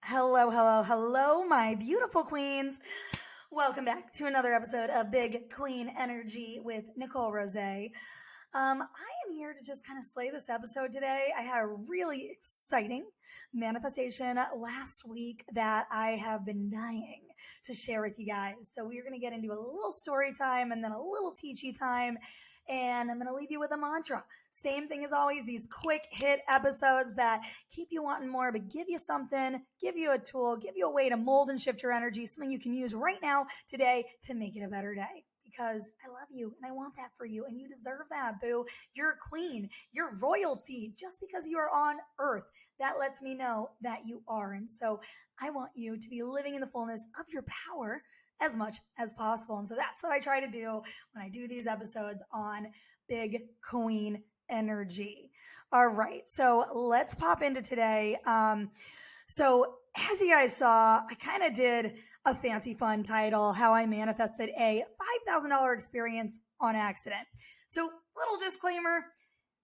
Hello, hello, hello, my beautiful queens. Welcome back to another episode of Big Queen Energy with Nicole Rose. I am here to just kind of slay this episode today. I had a really exciting manifestation last week that I have been dying to share with you guys. So we're going to get into a little story time and then a little teachy time. And I'm going to leave you with a mantra. Same thing as always, these quick hit episodes that keep you wanting more, but give you something, give you a tool, give you a way to mold and shift your energy, something you can use right now, today, to make it a better day. Because I love you and I want that for you and you deserve that, boo. You're a queen. You're royalty. Just because you are on earth, that lets me know that you are. And so I want you to be living in the fullness of your power as much as possible. And so that's what I try to do when I do these episodes on Big Queen Energy. All right, so let's pop into today. So as you guys saw, I kind of did a fancy fun title, How I Manifested a $5,000 Experience on Accident. So little disclaimer,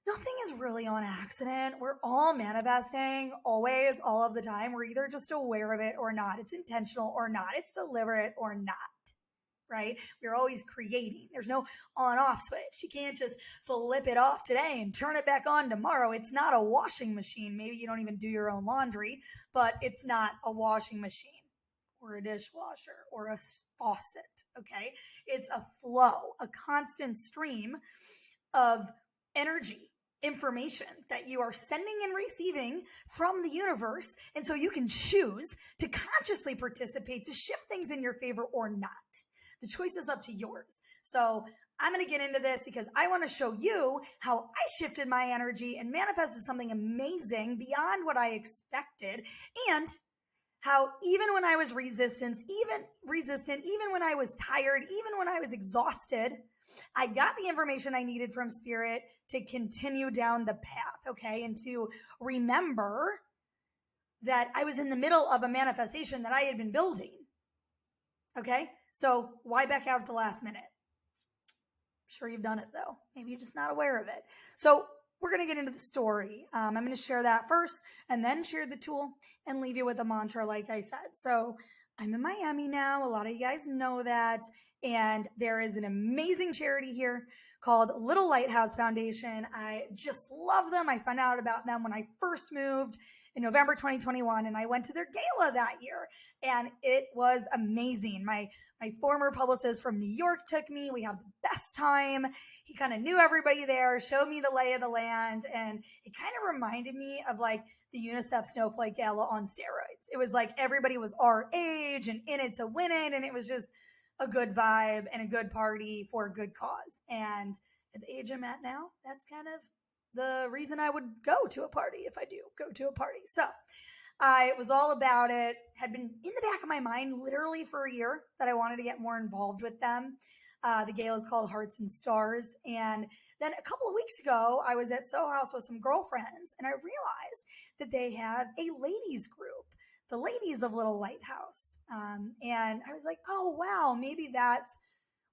nothing is really on accident. We're all manifesting always, all of the time. We're either just aware of it or not. It's intentional or not. It's deliberate or not, right? We're always creating. There's no on-off switch. You can't just flip it off today and turn it back on tomorrow. It's not a washing machine. Maybe you don't even do your own laundry, but it's not a washing machine or a dishwasher or a faucet, okay? It's a flow, a constant stream of energy, information that you are sending and receiving from the universe. And so you can choose to consciously participate to shift things in your favor or not. The choice is up to yours. So I'm going to get into this because I want to show you how I shifted my energy and manifested something amazing beyond what I expected, and how even when I was resistant, even when I was tired, even when I was exhausted, I got the information I needed from spirit to continue down the path, okay? And to remember that I was in the middle of a manifestation that I had been building, okay? So why back out at the last minute? I'm sure you've done it though. Maybe you're just not aware of it. So we're going to get into the story. I'm going to share that first and then share the tool and leave you with a mantra, like I said. So I'm in Miami now. A lot of you guys know that. And there is an amazing charity here called Little Lighthouse Foundation. I just love them. I found out about them when I first moved in November 2021, and I went to their gala that year, and it was amazing. My former publicist from New York took me. We had the best time. He kind of knew everybody there, showed me the lay of the land, and it kind of reminded me of like the UNICEF Snowflake Gala on steroids. It was like everybody was our age and in it to win it, and it was just a good vibe and a good party for a good cause. And at the age I'm at now, that's kind of the reason I would go to a party if I do go to a party. So I was all about it, had been in the back of my mind literally for a year that I wanted to get more involved with them. The gala is called Hearts and Stars. And then a couple of weeks ago, I was at Soho House with some girlfriends, and I realized that they have a ladies group, the ladies of Little Lighthouse. And I was like, oh, wow, maybe that's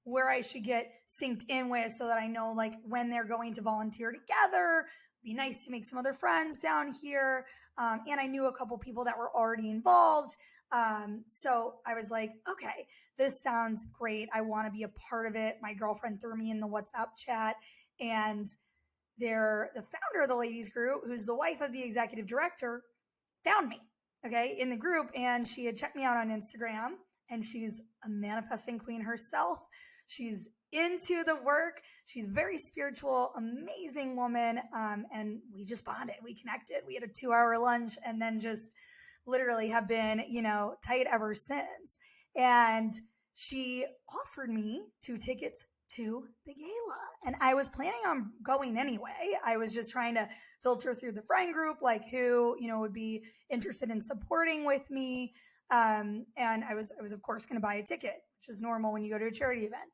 where I should get synced in with so that I know like when they're going to volunteer together. Be nice to make some other friends down here. And I knew a couple people that were already involved. So I was like, okay, this sounds great. I want to be a part of it. My girlfriend threw me in the WhatsApp chat, and the founder of the ladies group, who's the wife of the executive director, found me, okay, in the group. And she had checked me out on Instagram, and she's a manifesting queen herself. She's into the work. She's very spiritual, amazing woman. And we just bonded. We connected. We had a 2-hour lunch and then just literally have been, tight ever since. And she offered me 2 tickets to the gala. And I was planning on going anyway. I was just trying to filter through the friend group, like who, would be interested in supporting with me. And I was of course going to buy a ticket, which is normal when you go to a charity event.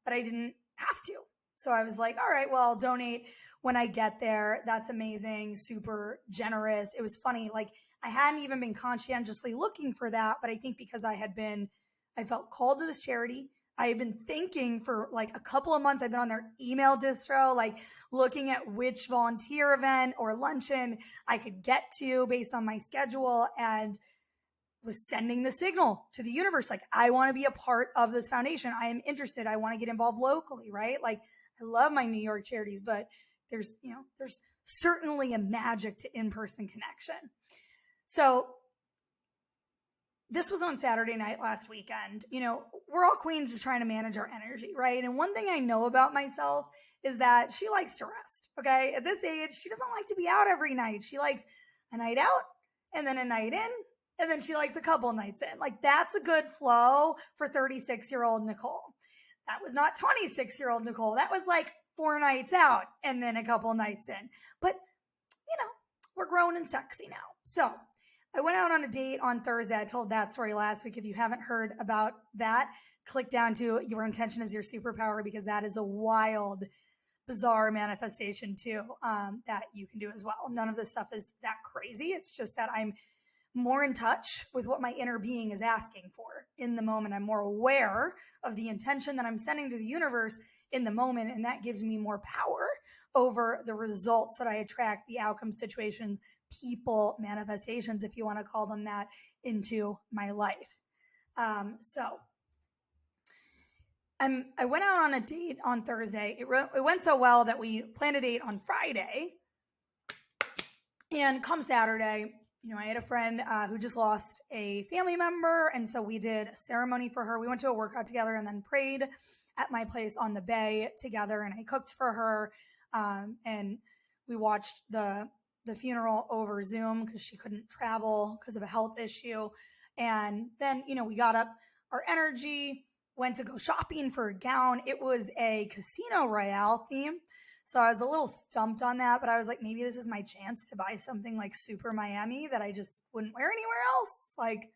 But I didn't have to. So I was like, all right, well, I'll donate when I get there. That's amazing. Super generous. It was funny. Like I hadn't even been conscientiously looking for that, but I think because I felt called to this charity. I've been thinking for like a couple of months, I've been on their email distro, like looking at which volunteer event or luncheon I could get to based on my schedule, and was sending the signal to the universe. Like, I want to be a part of this foundation. I am interested. I want to get involved locally, right? Like, I love my New York charities, but there's certainly a magic to in-person connection. So this was on Saturday night last weekend. We're all queens just trying to manage our energy, right? And one thing I know about myself is that she likes to rest, okay? At this age, she doesn't like to be out every night. She likes a night out and then a night in, and then she likes a couple nights in. Like, that's a good flow for 36-year-old Nicole. That was not 26-year-old Nicole. That was like 4 nights out and then a couple nights in. But, we're grown and sexy now. So I went out on a date on Thursday. I told that story last week. If you haven't heard about that, click down to Your Intention is Your Superpower, because that is a wild, bizarre manifestation too, that you can do as well. None of this stuff is that crazy. It's just that I'm more in touch with what my inner being is asking for in the moment. I'm more aware of the intention that I'm sending to the universe in the moment, and that gives me more power over the results that I attract, the outcome, situations, people, manifestations, if you want to call them that, into my life. So I went out on a date on Thursday. It went so well that we planned a date on Friday. And come Saturday, I had a friend who just lost a family member. And so we did a ceremony for her. We went to a workout together and then prayed at my place on the bay together. And I cooked for her. And we watched the funeral over Zoom because she couldn't travel because of a health issue. And then, we got up our energy, went to go shopping for a gown. It was a Casino Royale theme. So I was a little stumped on that, but I was like, maybe this is my chance to buy something like super Miami that I just wouldn't wear anywhere else. Like,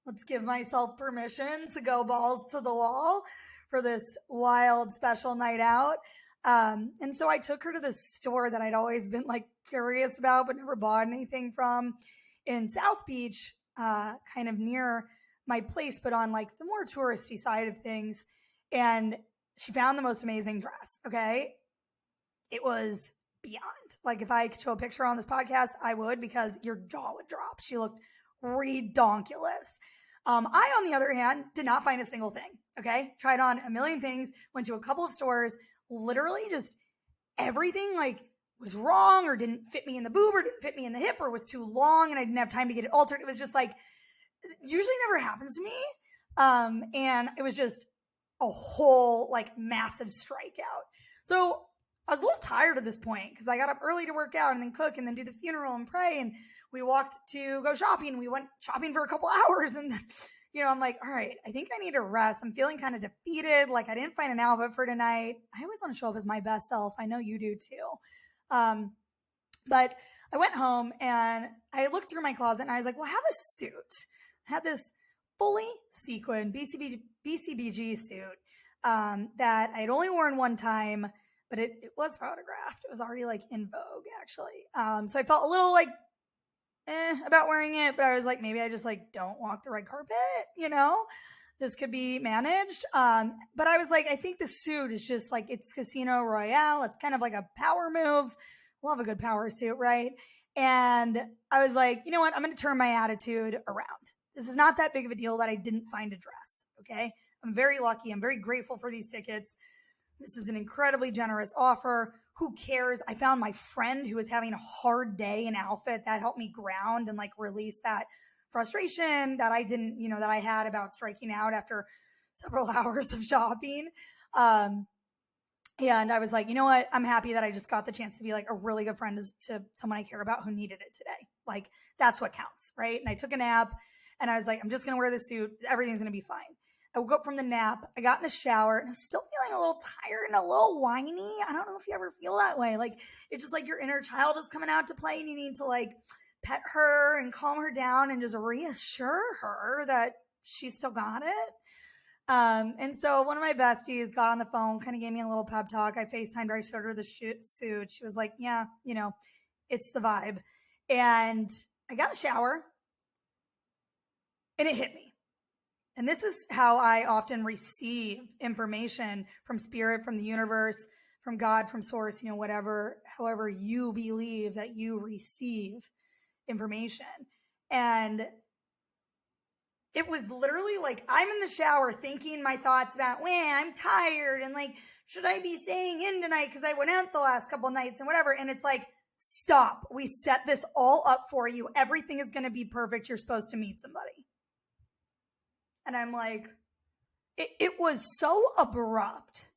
let's give myself permission to go balls to the wall for this wild special night out. And so I took her to this store that I'd always been like curious about, but never bought anything from, in South Beach, kind of near my place, but on like the more touristy side of things. And she found the most amazing dress. Okay. It was beyond. Like, if I could show a picture on this podcast, I would, because your jaw would drop. She looked redonkulous. I, on the other hand, did not find a single thing. Okay. Tried on a million things, went to a couple of stores, literally just everything like was wrong or didn't fit me in the boob or didn't fit me in the hip or was too long and I didn't have time to get it altered. It was just like, it usually never happens to me. And it was just a whole like massive strikeout. So I was a little tired at this point because I got up early to work out and then cook and then do the funeral and pray. And we walked to go shopping. We went shopping for a couple hours. And, I'm like, all right, I think I need to rest. I'm feeling kind of defeated. Like, I didn't find an outfit for tonight. I always want to show up as my best self. I know you do too. But I went home and I looked through my closet and I was like, well, I have a suit. I had this fully sequined BCBG suit that I had only worn one time, but it was photographed. It was already like in vogue, actually. So I felt a little like about wearing it, but I was like, maybe I just like don't walk the red carpet, this could be managed. But I was like, I think the suit is just like, it's Casino Royale. It's kind of like a power move. Love a good power suit, right? And I was like, you know what? I'm going to turn my attitude around. This is not that big of a deal that I didn't find a dress. Okay. I'm very lucky. I'm very grateful for these tickets. This is an incredibly generous offer. Who cares? I found my friend who was having a hard day in outfit that helped me ground and like release that frustration that I didn't, that I had about striking out after several hours of shopping. And I was like, you know what? I'm happy that I just got the chance to be like a really good friend to someone I care about who needed it today. Like, that's what counts, right? And I took a nap and I was like, I'm just going to wear this suit. Everything's going to be fine. I woke up from the nap. I got in the shower and I'm still feeling a little tired and a little whiny. I don't know if you ever feel that way. Like, it's just like your inner child is coming out to play and you need to like pet her and calm her down and just reassure her that she still got it. And so one of my besties got on the phone, kind of gave me a little pep talk. I FaceTimed her. I showed her the suit. She was like, yeah, it's the vibe. And I got in the shower and it hit me. And this is how I often receive information from spirit, from the universe, from God, from source, whatever, however you believe that you receive information. And it was literally like, I'm in the shower thinking my thoughts about, I'm tired. And like, should I be staying in tonight? Because I went out the last couple nights and whatever. And it's like, stop. We set this all up for you. Everything is going to be perfect. You're supposed to meet somebody. And I'm like, it was so abrupt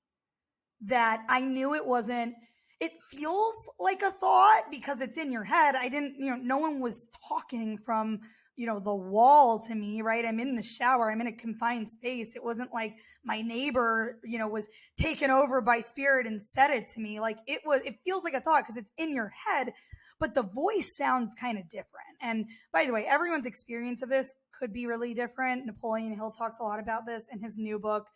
that I knew it wasn't. It feels like a thought because it's in your head. I didn't, no one was talking from, the wall to me, right? I'm in the shower. I'm in a confined space. It wasn't like my neighbor, was taken over by spirit and said it to me. Like it feels like a thought because it's in your head, but the voice sounds kind of different. And by the way, everyone's experience of this could be really different. Napoleon Hill talks a lot about this in his new book,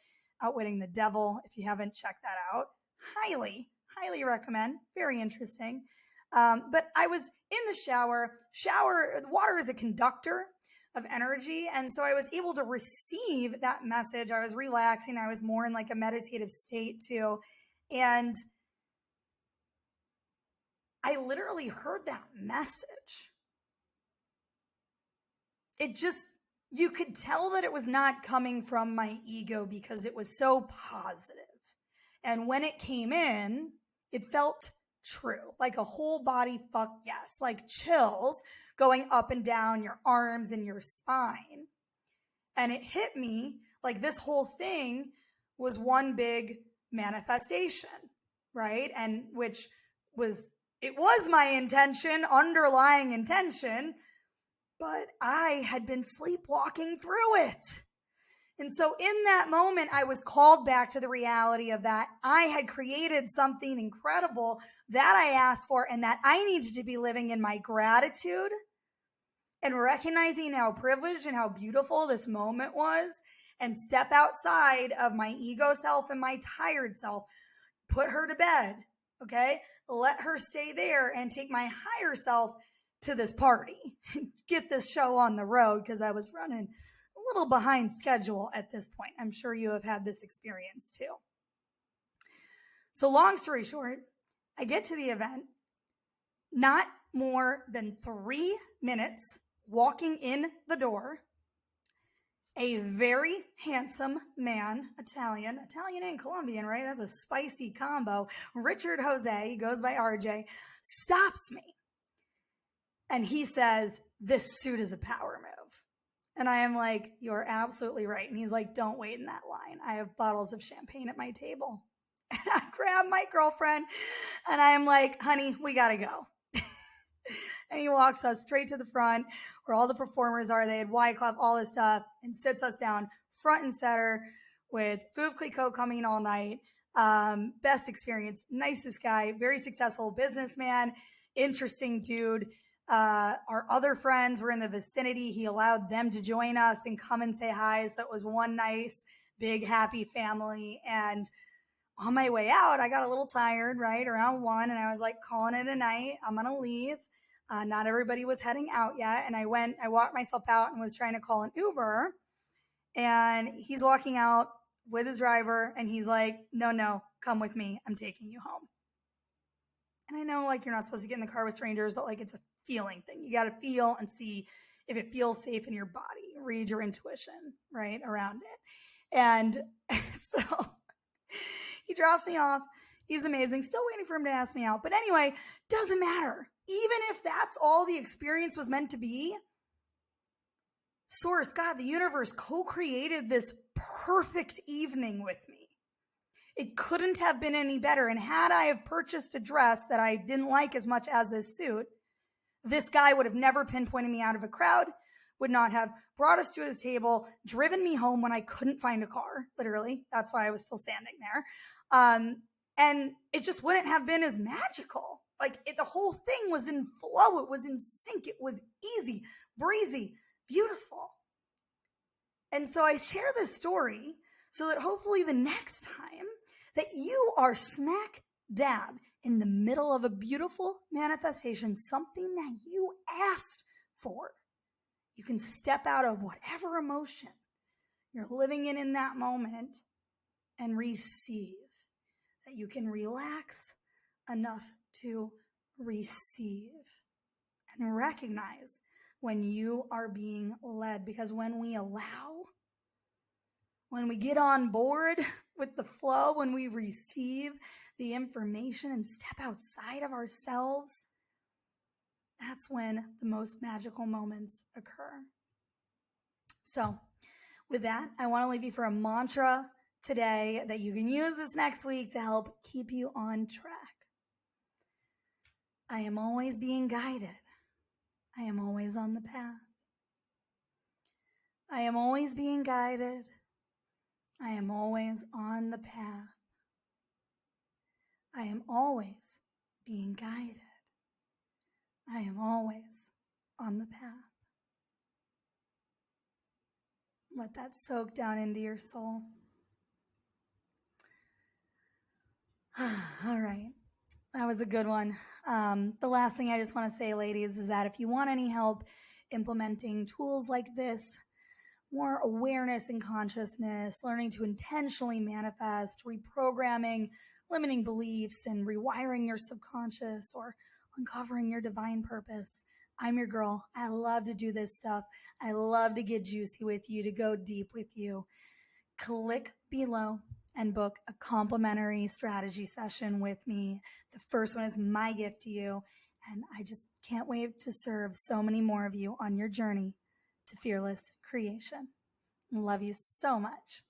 Outwitting the Devil. If you haven't checked that out, highly recommend. Very interesting. But I was in the shower. Water is a conductor of energy. And so I was able to receive that message. I was relaxing. I was more in like a meditative state too. And I literally heard that message. You could tell that it was not coming from my ego because it was so positive. And when it came in, it felt true, like a whole body fuck yes, like chills going up and down your arms and your spine. And it hit me like this whole thing was one big manifestation, right? And it was my intention, underlying intention, but I had been sleepwalking through it. And so in that moment, I was called back to the reality of that I had created something incredible that I asked for and that I needed to be living in my gratitude and recognizing how privileged and how beautiful this moment was and step outside of my ego self and my tired self, put her to bed, okay? Let her stay there and take my higher self to this party, get this show on the road because I was running a little behind schedule at this point. I'm sure you have had this experience too. So long story short, I get to the event, not more than 3 minutes walking in the door, a very handsome man, Italian and Colombian, right? That's a spicy combo. Richard Jose, he goes by RJ, stops me. And he says, this suit is a power move. And I am like, you're absolutely right. And he's like, don't wait in that line. I have bottles of champagne at my table. And I grab my girlfriend and I am like, honey, we got to go. And he walks us straight to the front where all the performers are. They had Wyclef, all this stuff, and sits us down front and center with Food Clicquot coming all night. Best experience, nicest guy, very successful businessman, interesting dude. Our other friends were in the vicinity. He allowed them to join us and come and say hi. So it was one nice, big, happy family. And on my way out, I got a little tired, right, around 1. And I was like, calling it a night. I'm going to leave. Not everybody was heading out yet. And I walked myself out and was trying to call an Uber. And he's walking out with his driver. And he's like, no, come with me. I'm taking you home. And I know, like, you're not supposed to get in the car with strangers, but, like, it's a feeling thing. You got to feel and see if it feels safe in your body. Read your intuition, right, around it. And so he drops me off. He's amazing. Still waiting for him to ask me out. But anyway, doesn't matter. Even if that's all the experience was meant to be, Source, God, the universe co-created this perfect evening with me. It couldn't have been any better. And had I have purchased a dress that I didn't like as much as this suit, this guy would have never pinpointed me out of a crowd, would not have brought us to his table, driven me home when I couldn't find a car, literally. That's why I was still standing there. And it just wouldn't have been as magical. The whole thing was in flow. It was in sync. It was easy, breezy, beautiful. And so I share this story so that hopefully the next time that you are smack dab in the middle of a beautiful manifestation, something that you asked for, you can step out of whatever emotion You're living it in that moment and receive. That you can relax enough to receive and recognize when you are being led. Because when we allow, when we get on board with the flow, when we receive the information and step outside of ourselves, that's when the most magical moments occur. So with that, I want to leave you for a mantra today that you can use this next week to help keep you on track. I am always being guided. I am always on the path. I am always being guided. I am always on the path. I am always being guided. I am always on the path. Let that soak down into your soul. All right. That was a good one. The last thing I just want to say, ladies, is that if you want any help implementing tools like this, more awareness and consciousness, learning to intentionally manifest, reprogramming limiting beliefs, and rewiring your subconscious or uncovering your divine purpose, I'm your girl. I love to do this stuff. I love to get juicy with you, to go deep with you. Click below and book a complimentary strategy session with me. The first one is my gift to you, and I just can't wait to serve so many more of you on your journey to fearless creation. Love you so much.